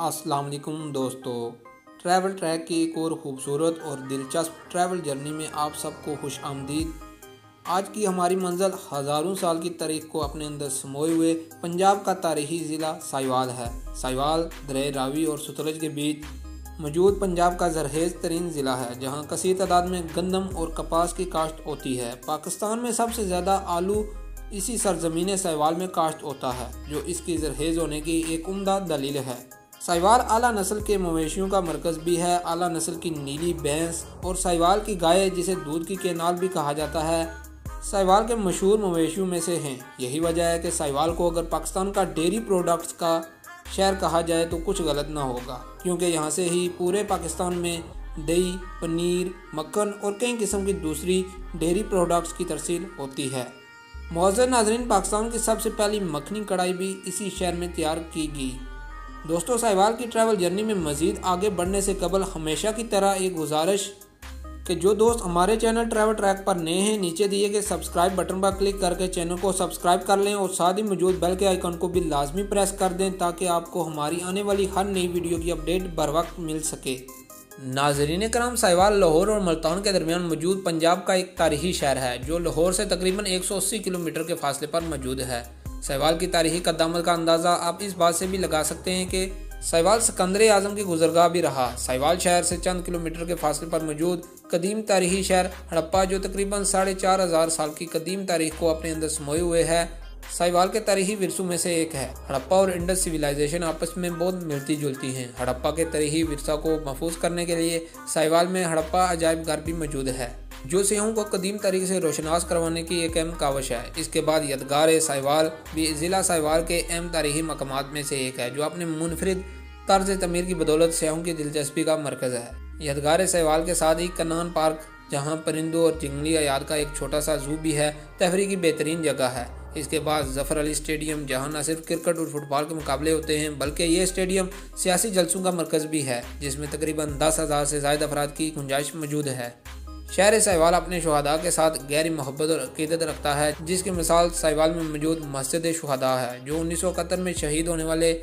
अस्सलाम वालेकुम दोस्तों, ट्रैवल ट्रैक की एक और ख़ूबसूरत और दिलचस्प ट्रैवल जर्नी में आप सबको खुश आमदीद। आज की हमारी मंजिल हज़ारों साल की तारीख को अपने अंदर समोए हुए पंजाब का तारीखी ज़िला साहिवाल है। साहिवाल दरिया रावी और सतलुज के बीच मौजूद पंजाब का जरखेज़ तरीन ज़िला है, जहाँ कसीर तादाद में गंदम और कपास की काश्त होती है। पाकिस्तान में सबसे ज़्यादा आलू इसी सरजमीन साहिवाल में काश्त होता है, जो इसकी जरखेज़ होने की एक उम्दा दलील है। साहिवाल आला नस्ल के मवेशियों का मरकज़ भी है। आला नस्ल की नीली भैंस और साहिवाल की गाय, जिसे दूध की केनाल भी कहा जाता है, साहिवाल के मशहूर मवेशियों में से हैं। यही वजह है कि साहिवाल को अगर पाकिस्तान का डेयरी प्रोडक्ट्स का शहर कहा जाए तो कुछ गलत ना होगा, क्योंकि यहाँ से ही पूरे पाकिस्तान में दही, पनीर, मक्खन और कई किस्म की दूसरी डेयरी प्रोडक्ट्स की तरसील होती है। मुअज़्ज़ज़ नाज़रीन, पाकिस्तान की सबसे पहली मखनी कढ़ाई भी इसी शहर में तैयार की गई। दोस्तों, साहिवाल की ट्रैवल जर्नी में मज़ीद आगे बढ़ने से कबल हमेशा की तरह एक गुजारिश कि जो दोस्त हमारे चैनल ट्रैवल ट्रैक पर नए हैं, नीचे दिए गए सब्सक्राइब बटन पर क्लिक करके चैनल को सब्सक्राइब कर लें और साथ ही मौजूद बेल के आइकन को भी लाजमी प्रेस कर दें, ताकि आपको हमारी आने वाली हर नई वीडियो की अपडेट बर वक्त मिल सके। नाज़रीन कराम, साहिवाल लाहौर और मुल्तान के दरमियान मौजूद पंजाब का एक तारीखी शहर है, जो लाहौर से तकरीबन 180 किलोमीटर के फासले पर मौजूद है। साहिवाल की तारीखी कद्दामत का अंदाज़ा आप इस बात से भी लगा सकते हैं कि साहिवाल सिकंदर आज़म की गुजरगाह भी रहा। साहिवाल शहर से चंद किलोमीटर के फासले पर मौजूद कदीम तारीखी शहर हड़प्पा, जो तकरीबन 4500 साल की कदीम तारीख को अपने अंदर समोए हुए है, साहिवाल के तारीखी विरसों में से एक है। हड़प्पा और इंडस सिविलाइजेशन आपस में बहुत मिलती जुलती हैं। हड़प्पा के तारीखी विरसा को महफूज करने के लिए साहिवाल में हड़प्पा अजायब घर भी मौजूद है, जो सियाहों को कदीम तरीके से रोशनास करवाने की एक अहम कावश है। इसके बाद यादगार साहिवाल भी ज़िला साहिवाल के अहम तारीखी मकामात में से एक है, जो अपने मुनफरिद तर्ज तमीर की बदौलत सियाहों की दिलचस्पी का मरकज़ है। यादगार साहिवाल के साथ ही कनान पार्क, जहाँ परिंदों और जंगली हयात का एक छोटा सा जू भी है, तफरीह की बेहतरीन जगह है। इसके बाद ज़फ़र अली स्टेडियम, जहाँ न सिर्फ क्रिकेट और फुटबॉल के मुकाबले होते हैं, बल्कि ये स्टेडियम सियासी जलसों का मरकज़ भी है, जिसमें तकरीबन 10,000 से ज़ायद अफराद की गुंजाइश मौजूद है। शहर साहिवाल अपने शुहदा के साथ गहरी मोहब्बत और अकीदत रखता है, जिसकी मिसाल साहिवाल में मौजूद मस्जिद शुहदा है, जो 1971 में शहीद होने वाले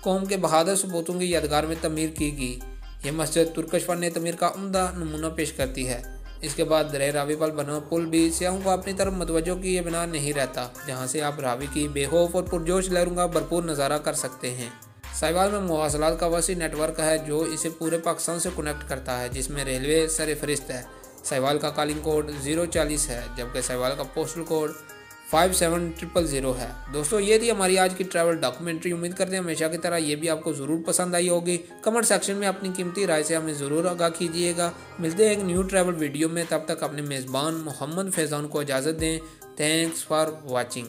कौम के बहादुर सपूतों की यादगार में तमीर की गई। यह मस्जिद तुर्कश फन तमीर का उम्दा नमूना पेश करती है। इसके बाद दरिया रावी पर बना पुल भी सियाहों को अपनी तरफ मतवज्जो किए बिना नहीं रहता, जहाँ से आप रावी की बेखौफ और पुरजोश लहरों का भरपूर नज़ारा कर सकते हैं। साहिवाल में मवासलात का वसी नेटवर्क है, जो इसे पूरे पाकिस्तान से कनेक्ट करता है, जिसमें रेलवे सरफहरिस्त है। साहिवाल का कॉलिंग कोड 040 है, जबकि साहिवाल का पोस्टल कोड 57000 है। दोस्तों, ये थी हमारी आज की ट्रैवल डॉक्यूमेंट्री। उम्मीद करते हैं हमेशा की तरह ये भी आपको ज़रूर पसंद आई होगी। कमेंट सेक्शन में अपनी कीमती राय से हमें ज़रूर आगाह कीजिएगा। मिलते हैं एक न्यू ट्रैवल वीडियो में, तब तक अपने मेज़बान मोहम्मद फैज़ान को इजाज़त दें। Thanks for watching.